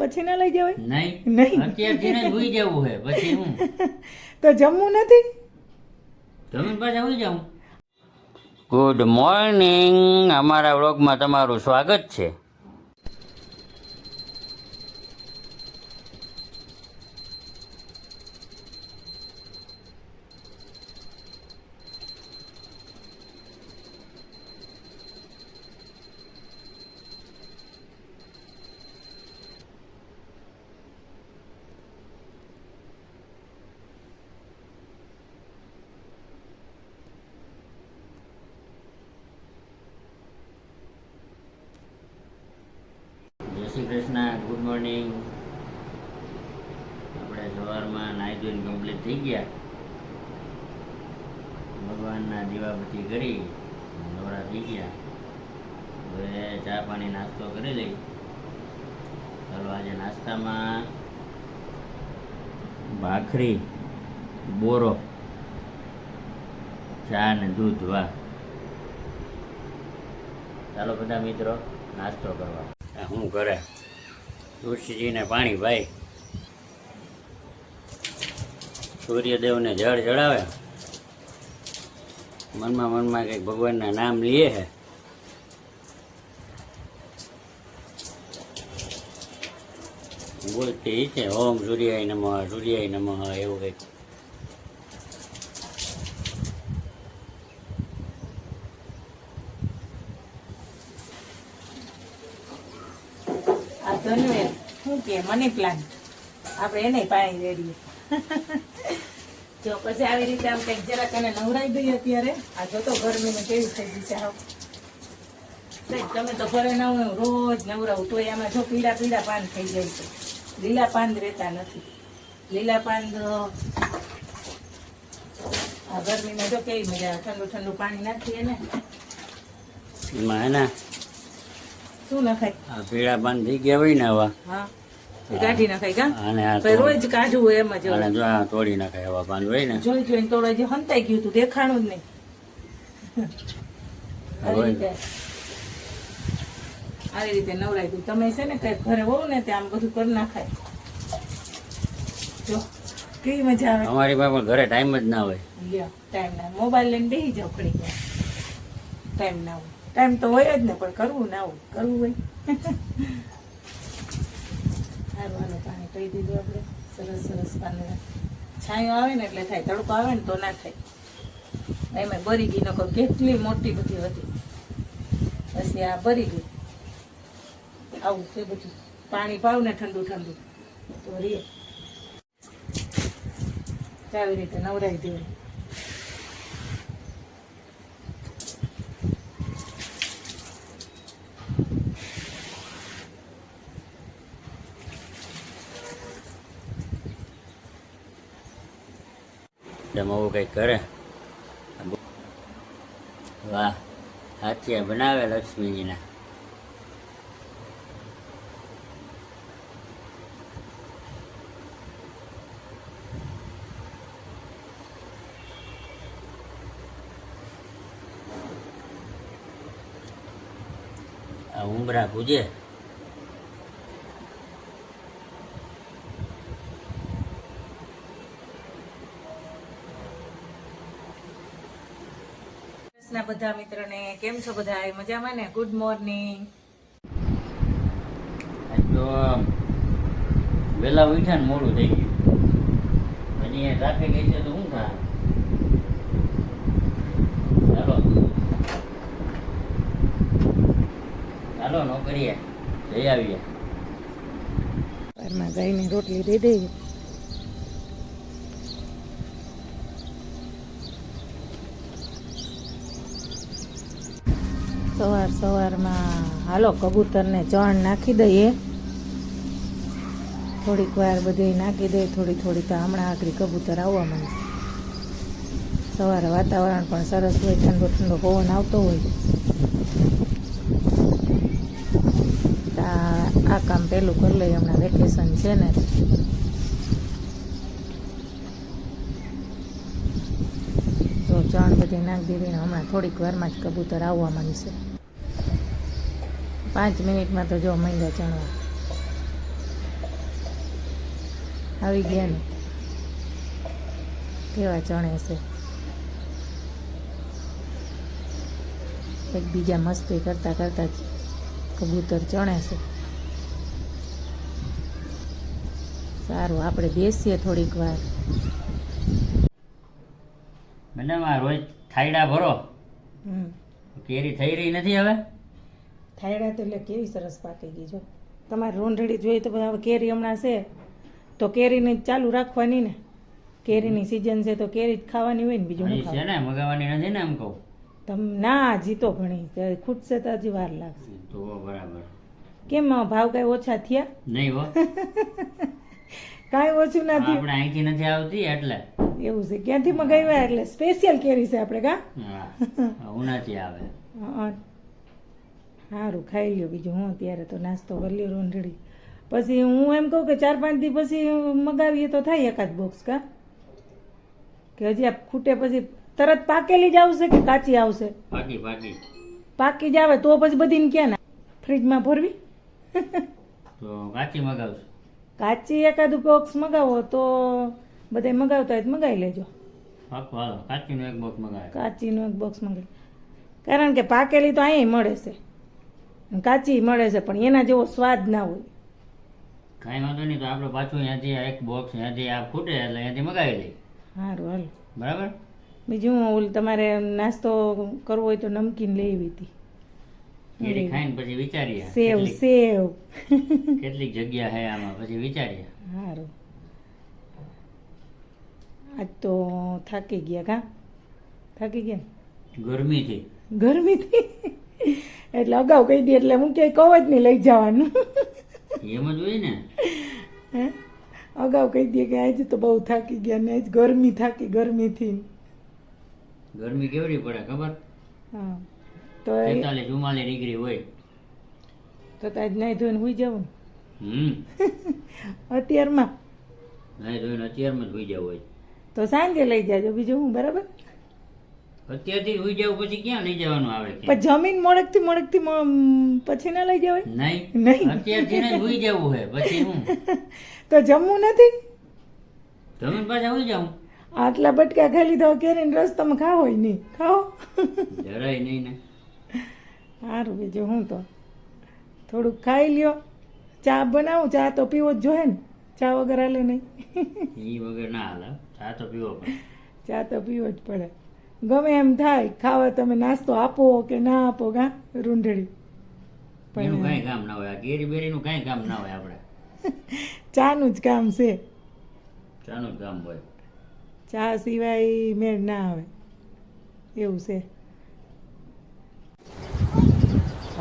પછી ના લઈ જવાય? નહીં નહીં. અત્યારથી ને ભૂઈ જવું છે પછી હું તો જમવું નથી? જમીન પાછા હોઈ જાઉં. ગુડ મોર્નિંગ, અમારા વ્લોગમાં તમારું સ્વાગત છે. જય શ્રી કૃષ્ણ, ગુડ મોર્નિંગ. આપણે સવારમાં નાહી ધોઈને કમ્પ્લીટ થઈ ગયા, ભગવાનના દીવાબત્તી કરી નવરા થઈ ગયા. હવે ચા પાણી નાસ્તો કરી લઈ. ચાલો આજે નાસ્તામાં ભાખરી, બોરો, ચા ને દૂધ. વાહ! ચાલો બધા મિત્રો નાસ્તો કરવા. શું કરે? તુલસીજીને પાણી ભાઈ, સૂર્યદેવને જળ ચડાવે, મનમાં કંઈક ભગવાનના નામ લીએ છે. બોલતી છે ઓમ સૂર્યાય નમઃ, સૂર્યાય નમઃ, એવું કંઈક. આ ધનવેર શું કે મની પ્લાન્ટ, આપણે એને પાણી રેડીએ. જો પછી આવી રીતે આમ કંઈક જરાક એને નવરાઈ દઈએ અત્યારે. આ જો તો ગરમીમાં કેવી થઈ ગઈ છે. આવ તમે તો ઘરે ના હોય, રોજ નવરાવું તોય આમાં જો પીળા પીળા પાન થઈ જાય છે. લીલા પાન રહેતા નથી. લીલા પાન આ ગરમીમાં જો કેવી મજા આવે. ઠંડુ ઠંડુ પાણી નાખીએ ને એમાં હે ને શું નખાય? આ પીળા પાન થઈ ગયા હોય ને આવા, હા એ કાઢી નખાય કા? અને આ પછી રોજ કાઢવું હોય એમ જ. અને જો આ તોડી નાખાય આવા પાન હોય ને, જોઈ જોઈને તોડે જે હંતાઈ ગયું તું દેખાણું જ નહીં. આવી રીતે નવરાય તું. તમે છે ને કઈ ઘરે હોવ ને તે આમ બધું કરી નાખાય. જો કેવી મજા આવે. અમારી પાસે ઘરે ટાઈમ જ ના હોય. લ્યો ટાઈમ ના, મોબાઈલ લઈને બેસી જાવ ઘડી વાર. ટાઈમ ના હોય. ટાઈમ તો હોય જ ને, પણ કરવું ના હોય. કરવું હોય. હારવાનું પાણી કહી દીધું આપણે. સરસ સરસ પાણી. છાંયો આવે ને એટલે થાય, તડકો આવે ને તો ના થાય. એમાં બરી ગઈ નકો કેટલી મોટી બધી હતી, પછી આ બરી ગઈ. આવું છે બધું. પાણી પાવ ને ઠંડુ ઠંડુ તો રે. આવી રીતે નવરાઈ દેવું. આવું કંઈક કરે. વાહ! હાથિયા બનાવે લક્ષ્મીજીના. આ ઉંબરા પૂજે. બધા મિત્રોને કેમ છો? બધા મજામાં ને? Good morning. તો વેલા ઉઠ્યા ને મોડું થઈ ગયું. હજી ટ્રાફિક છે તો શું થાય? ચાલો ચાલો નોકરીએ જઈ આવીએ. ઘરમાં ગાયને રોટલી દઈ દઈએ. સવાર સવારમાં હાલો કબૂતરને ચણ નાખી દઈએ. થોડીક વાર બધે નાખી દઈએ થોડી થોડી. તો હમણાં આખરી કબૂતર આવવા માંડે. સવારે વાતાવરણ પણ સરસ હોય, ઠંડો ઠંડો પવન આવતો હોય. આ કામ પેલું કરી લઈએ. હમણાં વેકેશન છે ને, તો ચણ બધી નાખી દીધી ને હમણાં થોડીક વારમાં જ કબૂતર આવવા માંડશે. 5 મિનિટમાં તો જો માંડ્યા ચણવા. આવી ગયા ને કેવા ચણે છે એકબીજા મસ્તી કરતા કરતા જ કબૂતર ચણે છે. સારું આપણે બેસીએ થોડીક વાર. મેડમ આ રોજ થાયડા ભરો, કેરી થઈ રહી નથી હવે? થાયડા તો એટલે કેવી સરસ પાકી ગઈ જો. તમારે રોંઢડી જોઈએ તો હવે કેરી હમણાં છે તો કેરીને જ ચાલુ રાખવાની ને. કેરીની સિઝન છે તો કેરી જ ખાવાની હોય ને, બીજું હજી શું છે ખાવાનું? ને, મગાવવાની નથી ને એમ કહું? તમ ના જીતો ઘણી ખૂટશે તો હજી વાર લાગશે. તો બરાબર. કેમ ભાવ કાંઈ ઓછા થયા? નહીં હો, કાંઈ ઓછું ના થયું. આપણે અહીંથી નથી આવતી એટલે. એવું છે, ક્યાંથી મગાવ્યા? એટલે સ્પેશિયલ કેરી છે આપણે કા? હા, ઉનાથી આવે. સારું ખાઈ લ્યો, બીજું હું અત્યારે તો નાસ્તો કરી લ્યો રોંઢડી. પછી હું એમ કહું કે 4-5 દી પછી મગાવીએ તો થાય એકાદ બોક્સ કા? કે હજી આ ખૂટે પછી તરત પાકેલી જ આવશે કે કાચી આવશે? પાકી પાકી પાકી જ આવે તો પછી બધીને ક્યાં ના ફ્રીજમાં ભરવી? તો કાચી મગાવશું. કાચી એકાદું બોક્સ મગાવો તો બધા મગાવતા હોય તો મગાવી લેજો. પાકું, હાલો કાચીનું એક બોક્સ મગાવે. કાચીનું એક બોક્સ મગાવી, કારણ કે પાકેલી તો અહીંયા મળે છે, કાચી મળે છે, પણ એના જેવો સ્વાદ ના હોય. કાંઈ વાંધો નહીં, તો આપણે પાછું ત્યાંથી એક બોક્સ ત્યાંથી આ ફૂટે એટલે ત્યાંથી મગાવી લઈએ. સારું હાલ. બરાબર. બીજું ઓલું તમારે નાસ્તો કરવો હોય તો નમકીન લેવી હતી. કેરી ખાઈને પછી વિચારીએ સેવ સેવ કેટલીક જગ્યા છે આમાં, પછી વિચારીએ. સારું. આજ તો થાકી ગયા કા? થાકી ગયા ગરમીથી. ગરમીથી એટલે અગાઉ કહી દે એટલે હું ક્યાંય કહું જ નહીં લઈ જવાનું. એમ જ હોય ને. હે અગાઉ કહી દે કે આજે તો બહુ થાકી ગયા ને આજ ગરમી થાકી ગરમીથી. ગરમી કેવડી પડે ખબર? હા તો 43-44 ડિગ્રી હોય. તો આજ નહીં ધોઈને સુઈ જવું હમ અત્યારમાં. નહીં ધોઈને અત્યારમાં જ સુઈ જવું હોય તો સાંજે લઈ જાજો, બીજું હું. બરાબર, અત્યારથી સુઈ જવું પછી ક્યાં લઈ જવાનું આવે? પણ જમીન મોડેકથી પછી ના લઈ જવાય? નહીં નહીં, અત્યારથી ને સુઈ જવું છે પછી હું તો જમવું નથી? જમીન પાછા સુઈ જાઉં? આટલા બટકા ખાલી તો કેરીને રસ તમે ખાઓ હોય નહીં? ખાઓ. જરાય નહીં ને. સારું, બીજું હું તો થોડુંક ખાઈ લ્યો. ચા બનાવું, ચા તો પીવો જ જોઈએ ને, ચા વગર હાલે નહીં. એ વગર ના હાલે, ચા તો પીવો પડે. ચા તો પીવો જ પડે. ગમે એમ થાય ખાવા તમે નાસ્તો આપો કે ના આપો કા રૂંઢડી, એનું કાંઈ કામ ના હોય. આ કેરી બેરીનું કાંઈ કામ ના હોય. આપણે ચાનું જ કામ છે. ચાનું જ કામ હોય. ચા સિવાય મેળ ના આવે એવું છે.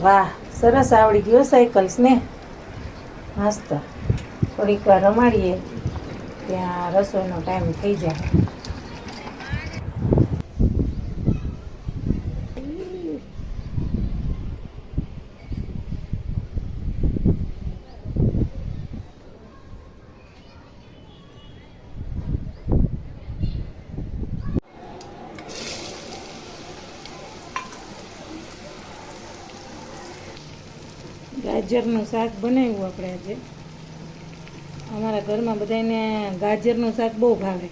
વાહ, સરસ આવડી ગયો સાયકલ્સ ને. મસ્ત. થોડીક વાર રમાડીએ ત્યાં રસોઈનો ટાઈમ થઈ જાય. ગાજરનું શાક બનાવ્યું આપણે આજે. અમારા ઘરમાં બધાને ગાજરનું શાક બહુ ભાવે.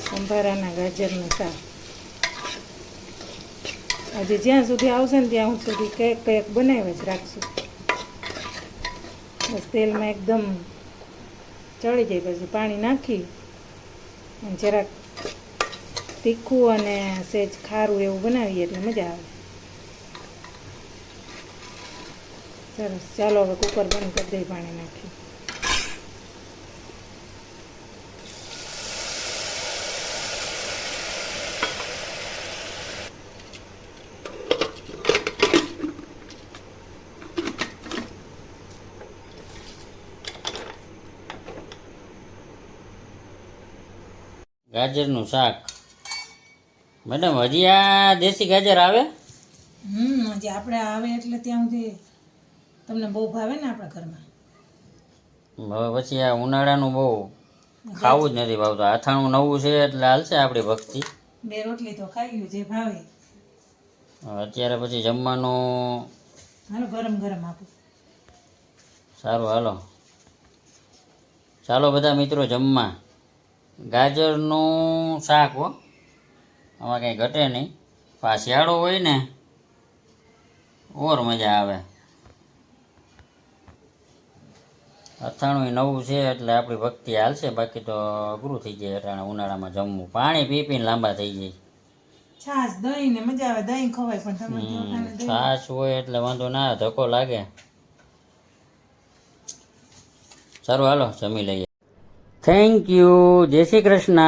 સંભારાના ગાજરનું શાક આજે જ્યાં સુધી આવશે ને ત્યાં સુધી કંઈક બનાવી જ રાખશું. બસ તેલમાં એકદમ ચડી જાય પછી પાણી નાખી અને જરાક તીખું અને સેજ ખારું એવું બનાવીએ એટલે મજા આવે. સરસ, ચાલો હવે કુકર બંધ કરી દઈ, પાણી નાખી. ગાજરનું શાક. મેડમ હજી આ દેશી ગાજર આવે? હજી આપણે આવે એટલે ત્યાં સુધી તમને બહુ ભાવે ને આપણા ઘરમાં. હવે પછી આ ઉનાળાનું બહુ ખાવું જ નથી ભાવતું. અથાણું નવું છે એટલે હાલશે આપણી ભક્તિ. 2 રોટલી તો ખાઈ ગયું જે ભાવે. અત્યારે પછી જમવાનું હાલો ગરમ ગરમ આપું. સારું હાલો ચાલો બધા મિત્રો જમવા. ગાજરનું શાક હો, આમાં કંઈ ઘટે નહીં. આ શિયાળો હોય ને ઓર મજા આવે. અથાણું નવું છે એટલે આપણી ભક્તિ હાલશે, બાકી તો અઘરું થઈ જાય અટાણે ઉનાળામાં જમવું. પાણી પી પીને લાંબા થઈ જાય. છાશ દહીં ને મજા આવે, દહીં ખવાય પણ તમે જો ખાને દહીં. છાશ હોય એટલે વાંધો ના આવે, ધક્કો લાગે. સારું હાલો જમી લઈએ. Thank you. જય શ્રી કૃષ્ણ.